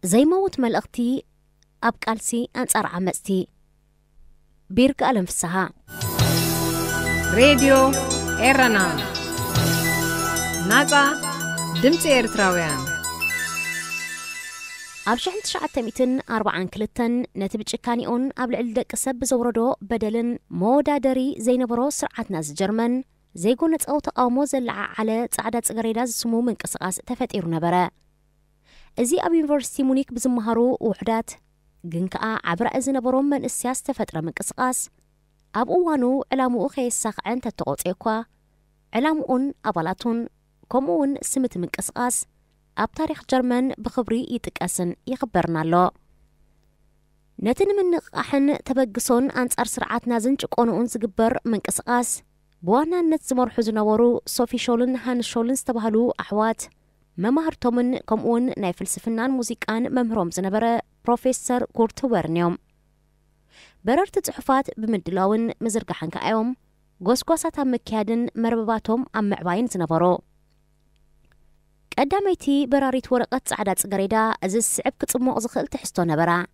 زي موت ملأختي أبقالسي أنصار عمستي بيرك ألم فسها راديو إيرنا ناقة دمت إيرتراويان أبشحن 942 نتبجكانيون أبلع لدك سب زوردو بدلن مودادري زي نبرو سرعات ناس جرمن زي قونة أو تقامو زلع على تعداد غريداز سمو من قصقاس تفتير نبرا ازي أب يونيفرسيتي مونيك بزمهارو وحدات جنكا عبر أزي نبرو من السياس تفتر من قصقاس أب أوانو علامو خيساق عن تتقوطيكوا علامون أبالاتون كومون سمت من قصقاس أب تاريخ جرمن بخبري يتكاسن يخبرنا له نتن من نقاحن تبقصون أنصار سرعات نازن جقونون زقبر من قصقاس بوانا نتزمر حزنورو صوفي شولن هان شولن استبهلو أحوات ممهرتومن كمون ناي فلسفنان موسيقان ممهروم زنبرة بروفيسور كورت ورنيوم بررت صحفات بمدلاون مزرقحن كأيوم قوسقوسات مكيادن مربباتهم أم معباين زنبرو قداميتي براريت ورقة عدات غريدا أزز سعب كتصمو زخل تحستو نبرا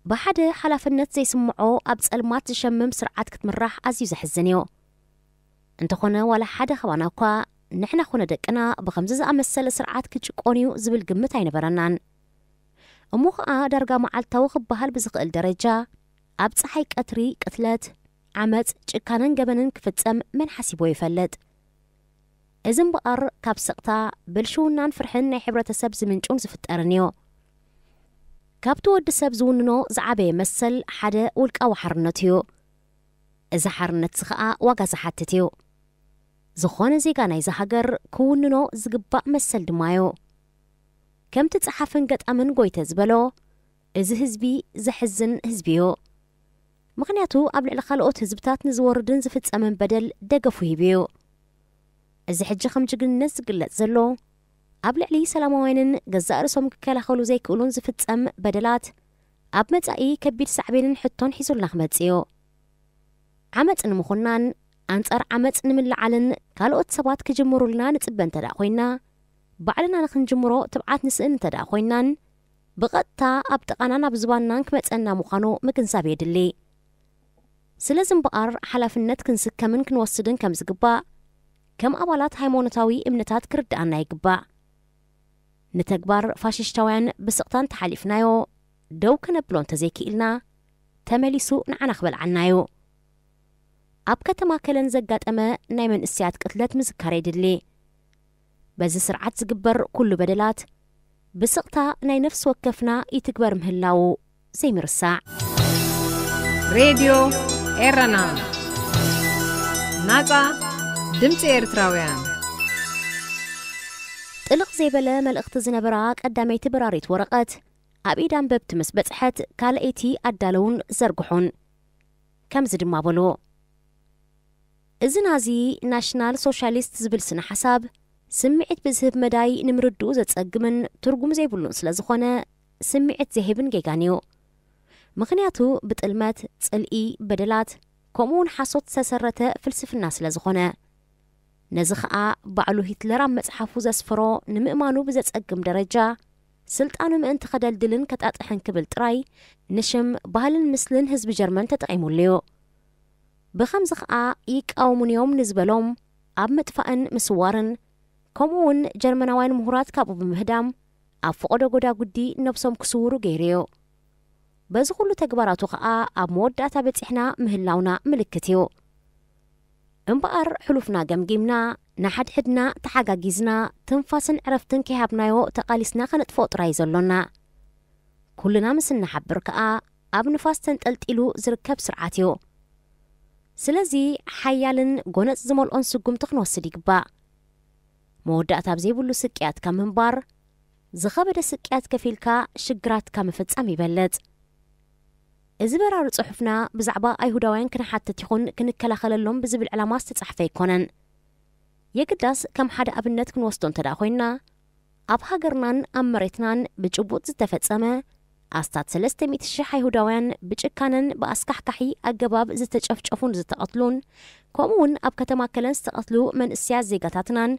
بحد حلافنت زي سمعو أبس المات شمم سرعات كتمرح أزيو زحزنيو انت خونا ولا حدا خواناكوا نحنا خونا دقنا بخمزز أمسل سرعات كتشقونيو زبل قمت عين برنان أموخا درقا معالتاو خبهال بزقل درجة أبس حيك أتري قتلت عمت چكانن قبنن كفتسم من حسيبو يفلت إذن بقر كابسقتا بلشونان فرحن ناي حبرتسب زمنجون زفتقرنيو كابتو ود سب زوننو زعابي مسل حدا ولقاو حرنتيو إذا حرنت سخاء واقا زحاتتيو زخون زيقا ناي زهاجر كوننو زقباء مسل دمايو كم تتصحفن قد أمن قويت زبلو إذا هزبي زحزن هزبيو مغنياتو قبل الخلقوت هزبتات نزوردن زفت أمن بدل دقفو هيبيو إذا حجة خمجق الناس قلت زلو قبل علي سلاموينن جزاء رسوم كلاخولو زي كولون زفت أم بدلات أب متأي كبير سعبين حطون حيزول نخمتيو عمت نمخنان أنصار عمت نمل علن كالوت سبات كجمرو لنا نتبن تداخوينا بعلنا نخنجمرو تبعات نسئن تداخوينان بغطا أب تقانانا بزبانان كمتأنا مخانو مكن سابي دلي سلازم بقار حلافنت كنسكا من كنوصدن كمزقبا كم أبالات هايمونتاوي امنتات كردانا يقبا نتكبر فاششتوان بسقطان تحالفنايو دو كنبلون تزيكي إلنا تمليسو نعنخبل عنايو أبكا تماكلن زقات أما نايمن السياد قتلت مزكاري دلي بزي سرعات زقبر كل بدلات بسقطا ناي نفس وكفنا يتكبر مهلاو زي مرساع راديو إيرنا ناقة دمت إيرتراويان طلق زي بلا ملأخت زنبراك قدامي تبراريت ورقت أبيدان ببتمس بتحت كالأيتي أدالون زرقحون كم زد ما بلو إزنازي ناشنال سوشاليست زبلسنا حساب سمعت بزهب مداي نمردو زتسقمن ترقم زي بلون سلازخونا سمعت زهبن جيغانيو مخنياتو بتقلمات تسألئي بدلات كومون حاسوت سسرته فلسفنا سلازخونا نزخاء بعلو هتلر عم مصحفو زسفرو نمئمانو بزتسقم درجة سلطانو مأنت خدال دلن كتاتحن كبل تراي نشم بهالن مسلن هزب جرمن تتقيمو الليو بخمز خاء يك أو من يوم نزبلوم أب متفقن مسوارن كومون جرمناوين مهورات كابو بمهدام أب فقودو قدا قدي نبسوم كسورو غيريو بزغلو تكبراتو خاء أب موداتا بتحنا مهلاونا ملكتيو انبقر حلوفنا جمجيمنا نحد حدنا تحقاقيزنا تنفاسن عرفتن كيهابنايو تقاليسنا خنت فوق رايزولونا كلنا مسن نحبر كأ أب نفاس تنتقلتلو زركب سرعاتيو سلازي حيالن قونت زمال أنسقم تخنوص ديقبا مودات أبزي بلو سكيات كمنبار زخبر سكيات كفيلكا شقرات كمفتس أمي بلد إزبرار صحفنا بزعبا أيهوداوين كنا حتى تيخون كنكلا خلالهم بزب العلامات تتصحفي كونن يقداس كم حدا أبنت كن وسطون تداخوينا أبها قرنان أمريتنان بجبوت زتفتسامة أستاد 300 شيح أيهوداوين بجكانن بأسكحكحي أقباب زتجفجفون زتقتلون كومون أب كتماكلن استقتلو من السياس زيقاتاتنان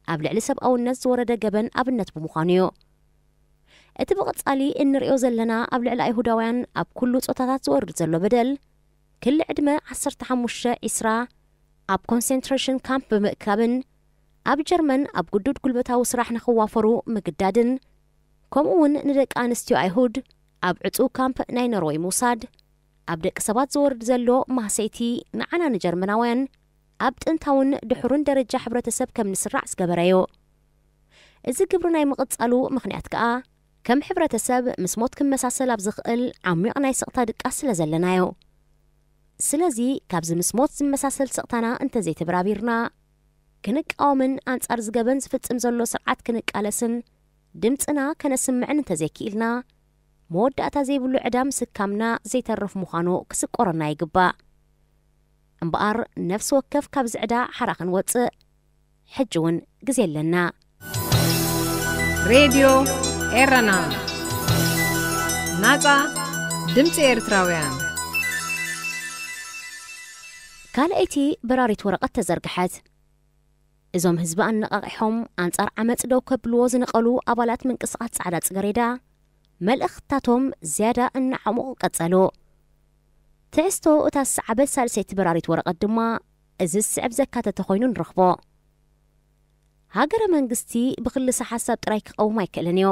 أبلع لسب أو الناس ورد قبن أبنت بمخانيو اتبقصالي انريو زلنا اب لعل ايهوداوያን اب كل صوتات زورد زلو بدل كل عدمه 15 اسرا اب كونسنتريشن كامب بمكابن اب جرمن اب قدود قلبتاو سراح نخوافرو مقدادن كمون ندق انستيو ايهود اب عطو كامب ناينروي موساد اب دق سبات زورد زلو ماسيتي نعنا نجرمناوያን اب ጥንታውን ድሕሩን ደረጃ ሕብረተሰብ ከም ንስራዕ ዝገበረዮ እዚ ግብርናይ መቕጻሉ ምኽንያት ከኣ ከም ሕብረተሰብ ምስ ሞት ክመሳሰል ኣብ ዝኽእል ዓሚቕ ናይ ስቕታ ድቃስ ስለ ዘለናዮ ስለዚ ካብዚ ምስ ሞት ዝመሳሰል ስቕታና እንተዘይተብራቢርና ክንቃወምን አንጻር ዝገበን ዝፍጽም ዘሎ ስርዓት ክንቃለስን ድምፅና ከነስምዕን እንተዘይክኢልና መወዳእታ ዘይብሉ ዕዳም ስካምና ዘይተርፍ ምዃኑ ክስቆረና ይግባእ እምበኣር ነፍሲ ወከፍ ካብ ዝዕዳ ሓራኽን ወፅእ ሕጂ እውን ግዜ ኣለና ሬድዮ ኤረና ናጻ ድምፂ ኤርትራውያን ካልአይቲ በራሪት ወረቐት ተዘርግሐት እዞም ህዝቢ ኣነቓቂሖም አንጻር ዓመፅ ደው ከብልዎ ዝነቐሉ ኣባላት ምንቅስቓስ ጻዕዳ ጽገሬዳ መልእኽትታቶም ዝያዳ እናዓሙቑ ቀጸሉ ትዕስቶ እታ ሰዓበት ሳልሰይቲ በራሪት ወረቐት ድማ እዚ ስዕብ ዘካተተ ኮይኑ ንረኽቦ ሃገረ መንግስቲ ብኽልሲ ሓሳብ ጥራይ ክቐውም ኣይክእልን እዮ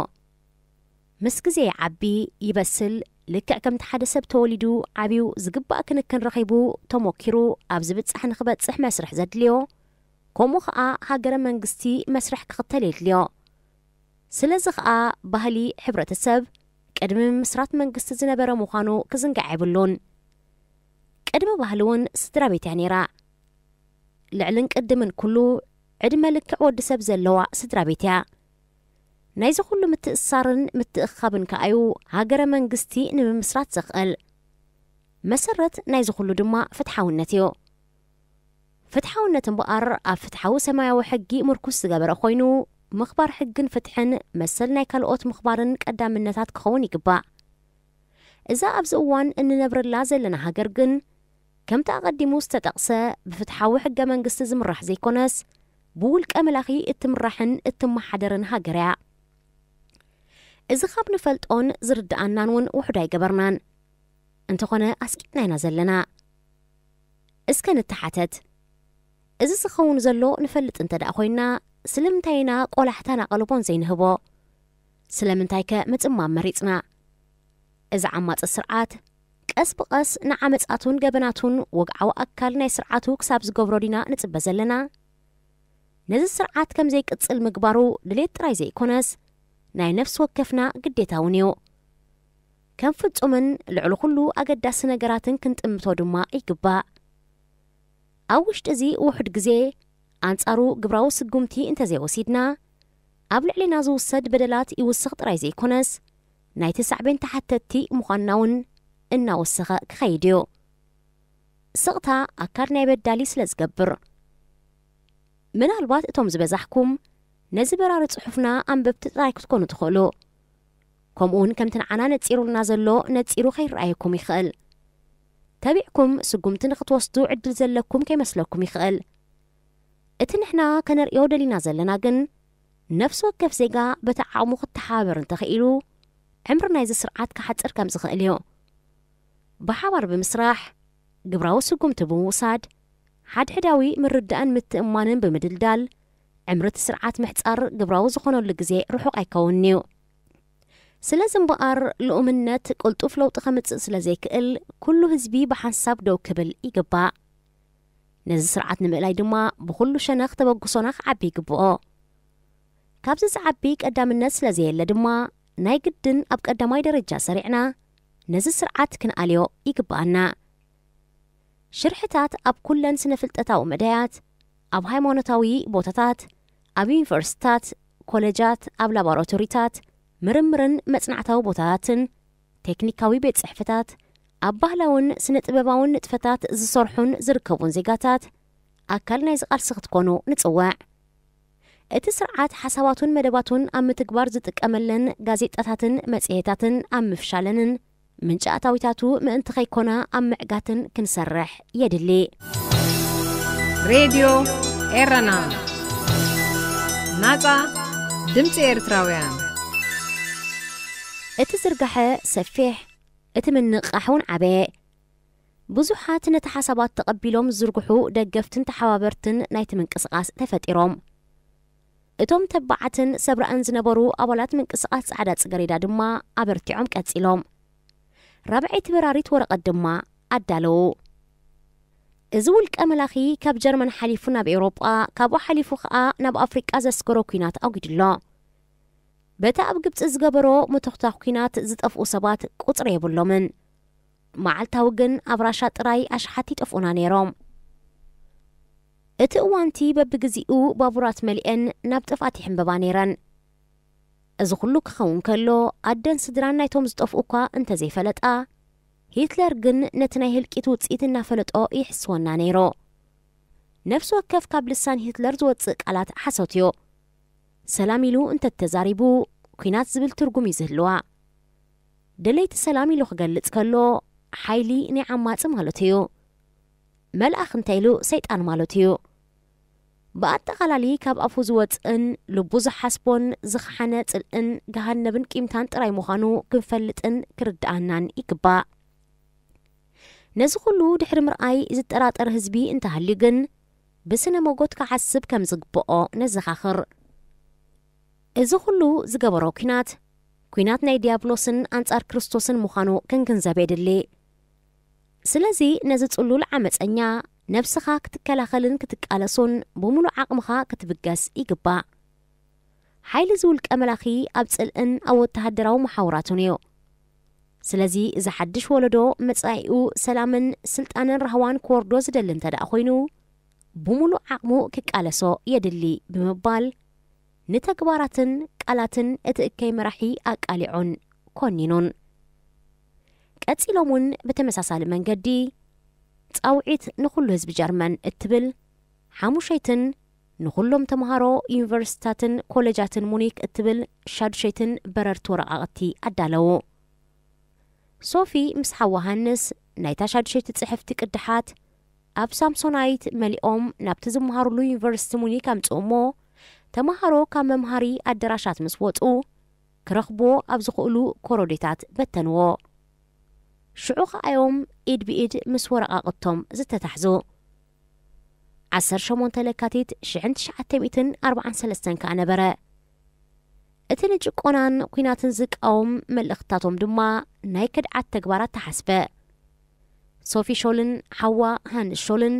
ምስ ግዜ ዓቢ ይበስል ልክዕ ከምቲ ሓደ ሰብ ተወሊዱ ዓብዩ ዝግባእ ክንክን ረኺቡ ተሞኪሩ ኣብ ዝብጻሕ ንኽበጽሕ መስርሕ ዘድልዮ ከምኡ ከዓ ሃገረ መንግስቲ መስርሕ ክኽተል የድልዮ ስለዚ ከዓ ባህሊ ሕብረተሰብ ቅድሚ ምስራት መንግስቲ ዝነበረ ምዃኑ ክዝንጋዕ የብሉን ቅድሚ ባህሊ እውን ስድራ ቤት እያ ነይራ ልዕልን ቅድምን ኩሉ ዕድመ ልክዕ ወዲ ሰብ ዘለዋ ስድራ ቤት እያ ናይዚ ኩሉ ምትእሳርን ምትእኻብን ከኣዩ ሃገረ መንግስቲ ንምምስራት ዘኽእል መሰረት ናይዚ ኩሉ ድማ ፍትሓውነት እዩ ፍትሓውነት እምበኣር ኣብ ፍትሓዊ ሰማያዊ ሕጊ ምርኩስ ዝገበረ ኮይኑ ምኽባር ሕግን ፍትሕን መሰል ናይ ካልኦት ምኽባርን ቀዳምነታት ክኸውን ይግባእ እዛ ኣብዚ እዋን እንነብረላ ዘለና ሃገር ግን ከምቲ ኣቐዲሙ ዝተጠቕሰ ብፍትሓዊ ሕገ መንግስቲ ዝምራሕ ዘይኮነስ ብውልቀ መላኺ እትምራሕን እትመሓደርን ሃገር እያ እዚ ካብ ንፈልጦን ዝርድኣናን እውን ውሕዱ ኣይገበርናን እንተኾነ ኣስቂጥና ኢና ዘለና እስከ ንተሓተት እዚ ዝኸውን ዘሎ ንፈልጥ እንተደኣ ኮይና ስለምንታይ ኢና ቆላሕታና ቀልቦን ዘይንህቦ ስለምንታይ ከ ምጽማም መሪፅና እዚ ዓማፅ ስርዓት ቀስ ብቐስ ንዓመፃቱን ገበናቱን ወግዓዊ ኣካል ናይ ስርዓቱ ክሳብ ዝገብሮ ዲና ንጽበ ዘለና ነዚ ስርዓት ከም ዘይቅጽል ምግባሩ ድሌት ጥራይ ዘይኮነስ ናይ ነፍሲ ወከፍና ግዴታ እውን እዩ ከም ፍጹምን ልዕሊ ኩሉ ኣገዳሲ ነገራትን ክንጥምቶ ድማ ይግባእ ኣብ ውሽጢ እዚ ውሕድ ግዜ አንጻሩ ግብራዊ ስጉምቲ እንተዘይወሲድና ኣብ ልዕሊና ዝውሰድ በደላት ይውስኽ ጥራይ ዘይኮነስ ናይቲ ሳዕቤን ተሓተቲ ምዃንና እውን እናወሰኸ ክኸይድ እዩ ስቕታ ኣካል ናይ በዳሊ ስለ ዝገብር ምናልባት እቶም ዝበዛሕኩም ነዚ በራሪ ጽሑፍና ኣንበብቲ ጥራይ ክትኮኑ ትኽእሉ ከምኡውን ከምቲ ንዓና ነጺሩልና ዘሎ ነጺሩ ከይረኣየኩም ይኽእል ተቢዕኩም ስጉምቲ ንኽትወስዱ ዕድል ዘለኩም ከይመስለኩም ይኽእል እቲ ንሕና ከነርእዮ ደሊና ዘለና ግን ነፍሲ ወከፍ ዜጋ በቲ ዓቕሙ ክትሓባበር እንተኽኢሉ ዕምሪ ናይዚ ስርዓት ክሓፅር ከም ዝኽእል እዩ ብሓባር ብምስራሕ ግብራዊ ስጉምቲ ብምውሳድ ሓድሕዳዊ ምርዳእን ምትእማንን ብምድልዳል ዕምሪ እቲ ስርዓት ምሕፃር ግብራዊ ዝኾነሉ ግዜ ርሑቕ ኣይከውን እዩ ስለዚ እምበኣር ልኡምነት ቅልጡፍ ለውጢ ከምጽእ ስለ ዘይክእል ኩሉ ህዝቢ ብሓንሳብ ደው ክብል ይግባእ ነዚ ስርዓት ንምእላይ ድማ ብኩሉ ሸነኽ ተበግሶና ክዓቢ ይግብኦ ካብዚ ዝዓቢ ቀዳምነት ስለ ዘየለ ድማ ናይ ግድን ኣብ ቀዳማይ ደረጃ ሰሪዕና ነዚ ስርዓት ክንኣልዮ ይግባአና ሽርሕታት ኣብ ኩለን ስነ ፍልጠታዊ መዳያት ኣብ ሃይማኖታዊ ቦታታት ኣብ ዩኒቨርሲታት ኮሌጃት ኣብ ላቦራቶሪታት ምርምርን መጽናዕታዊ ቦታታትን ቴክኒካዊ ቤት ጽሕፈታት ኣብ ባህላውን ስነ ጥበባውን ንጥፈታት ዝሰርሑን ዝርከቡን ዜጋታት ኣካል ናይ ዝቓልሲ ክትኮኑ ንጽዋዕ እቲ ስርዓት ሓሳባቱን መደባቱን ኣብ ምትግባር ዝጥቀመለን ጋዜጣታትን መጽሔታትን ኣብ ምፍሻለንን ምንጪ ኣታዊታቱ ምእንቲ ኸይኮነ ኣብ ምዕጋትን ክንሰርሕ የድሊ ሬድዮ ኤረና ናጻ ድምፂ ኤርትራውያን اتزرقح سفيح اتمنق أحون عباء ብዙሓት ነቲ ሓሳባት ተቐቢሎም ዝርግሑ ደገፍትን ተሓባበርትን ናይቲ ምንቅስቓስ ተፈጢሮም እቶም ተባዓትን ሰብራእን ዝነበሩ ኣባላት ምንቅስቓስ ጻዕዳ ጽጌረዳ ድማ ኣበርቲዖም ቀጺሎም ራብዒት በራሪት ወረቐት ድማ ኣዳለዉ እዚ ውልቀ መላኺ ካብ ጀርመን ሓሊፉ ናብ ኤውሮጳ ካብኡ ሓሊፉ ከዓ ናብ ኣፍሪቃ ዘስገሮ ኩናት ኣውጊድሎ በታ ኣብ ግብፂ ዝገበሮ ምትኽታኽ ኩናት ዝጠፍኡ ሰባት ቁፅሪ የብሎምን መዓልታዊ ግን ኣብ ራሻ ጥራይ ኣሽሓት ይጠፍኡና ነይሮም እቲ እዋንቲ በብግዚኡ ባቡራት መሊአን ናብ ጥፋት ይሕንበባ ነይረን እዚ ኩሉ ክኸውን ከሎ ኣደን ስድራን ናይቶም ዝጠፍኡ እኳ እንተዘይፈለጣ ሂትለር ግን ነቲ ናይ ህልቂት ውፅኢት እናፈለጦ ይሕስወና ነይሮ ነፍሲ ወከፍ ካብ ልሳን ሂትለር ዝወፅእ ቃላት ሓሶትዮ ሰላም ኢሉ እንተተዛሪቡ ኩናት ዝብል ትርጉም ይዝህልዋ ደለይቲ ሰላም ኢሉ ክገልጽ ከሎ ሓይሊ ናይ ዓማጽ ማለት እዩ መልኣኽ እንተይሉ ሰይጣን ማለት እዩ ብኣጠቓላሊ ካብ ኣፉ ዝወፅእን ልቡ ዝሓስቦን ዝኸሓነ ጽልእን ገሃነብን ቂምታን ጥራይ ምዃኑ ክንፈልጥን ክርድኣናን ይግባእ ነዚ ኩሉ ድሕሪ ምርኣይ ዝጠራጠር ህዝቢ እንተሃልዩ ግን ብስነ መጎት ክሓስብ ከም ዝግብኦ ነዘኻኽር እዚ ኩሉ ዝገበሮ ኩናት ናይ ዲያብሎስን ኣንጻር ክርስቶስን ምዃኑ ክንግንዘብ የድሊ ስለዚ ነዚ ጽሉል ዓመፀኛ ነብስኻ ክትከላኸልን ክትቃለሱን ብምሉእ ዓቕምኻ ክትብገስ ይግባእ ሓይሊ ዝውልቀ መላኺ ኣብ ጽልእን ኣብ ወተሃደራዊ መሓውራቱን እዩ ስለዚ እዚ ሓድሽ ወለዶ መጻኢኡ ሰላምን ስልጣንን ረህዋን ክወርዶ ዝደሊ እንተደኣ ኮይኑ ብምሉእ ዓቕሙ ክቃለሶ የድሊ ብምባል ንተግባራትን ቃላትን እቲ እከይ መራሒ ኣቃሊዑን ኮኒኑን ቀጺሎምን በተመሳሳሊ መንገዲ ጻውዒት ንኹሉ ህዝቢ ጀርመን እትብል ሓሙሸይትን ንኹሎም ተምሃሮ ዩኒቨርሲታትን ኮሌጃትን ሙኒክ እትብል ሻዱሸይትን በረርቲ ወረቓቕቲ ኣዳለዉ ሶፊ ምስ ሓዋ ሃንስ ናይታ ሻዱሸይቲ ጽሕፍቲ ቅድሓት ኣብ ሳምሶናይት መሊኦም ናብቲ ዝመሃሩሉ ዩኒቨርሲቲ ሙኒክ ኣምጽእሞ ተምሃሮ ካብ መምሃሪ ኣዳራሻት ምስ ወፁ ክረኽቦ ኣብ ዝኽእሉ ኮሮዴታት በተንዎ ሽዑ ኸኣዮም ኢድ ብኢድ ምስ ወረቓቕቶም ዝተታሕዙ 18 ለካቲት 1943 ከዓ ነበረ እቲ ንጭቆናን ኩናትን ዝቃወም መልእኽታቶም ድማ ናይ ክድዓት ተግባራት ተሓስበ ሶፊ ሾልን ሓዋ ሃንስ ሾልን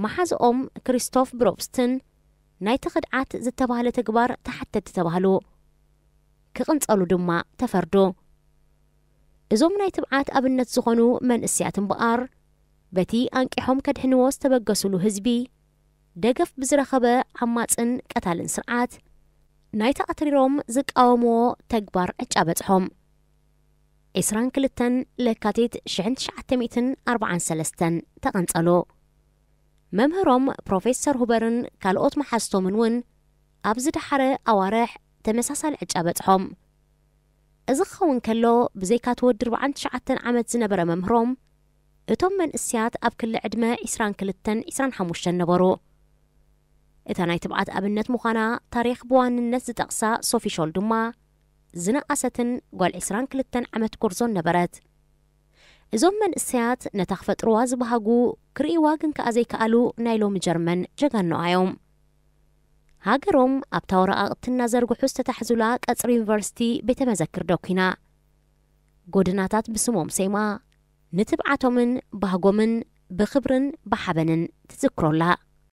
መሓዝኦም ክሪስቶፍ ብሮብስትን ናይቲ ክድዓት ዝተባህለ ተግባር ተሓተቲ ተባህሉ ክቕንጸሉ ድማ ተፈርዱ እዞም ናይ ትብዓት ኣብነት ዝኾኑ መንእስያት እምበኣር በቲ ኣንቂሖም ከድሕንዎ ዝተበገሱሉ ህዝቢ ደገፍ ብዝረኸበ ዓማፅን ቀታልን ስርዓት ናይቲ ኣትሪሮም ዝቃወምዎ ተግባር ዕጫበፅሖም 22 ለካቲት 1943 ተቐንጸሉ መምህሮም ፕሮፌሰር ሁበርን ካልኦት መሓዝቶምን እውን ኣብ ዝደሓረ ኣዋርሕ ተመሳሳሊ ዕጫበፅሖም እዚ ክኸውን ከሎ ብዘይካ ተወዲ 49 ዓመት ዝነበረ መምህሮም እቶም መንእስያት ኣብ ክሊ ዕድመ 22-25 ነበሩ እታ ናይ ትብዓት ኣብነት ምዃና ታሪኽ ብዋንነት ዝጠቕሳ ሶፊ ሾል ድማ ዝነኣሰትን ጓል 22 ዓመት ጎርዞን ነበረት እዞም መንእስያት ነታ ክፈጥርዋ ዝበሃጉ ክርእይዋ ግን ከዓ ዘይከኣሉ ናይ ሎሚ ጀርመን ጀጋኖኣዮም ሃገሮም ኣብታ ወረቓቕትና ዘርግሑ ዝተታሕዙላ ቀጽሪ ዩኒቨርሲቲ ቤተ መዘክር ደኪና ጎድናታት ብስሞም ሰይማ ንትብዓቶምን ባህጎምን ብኽብርን ብሓበንን ትዝክሮላ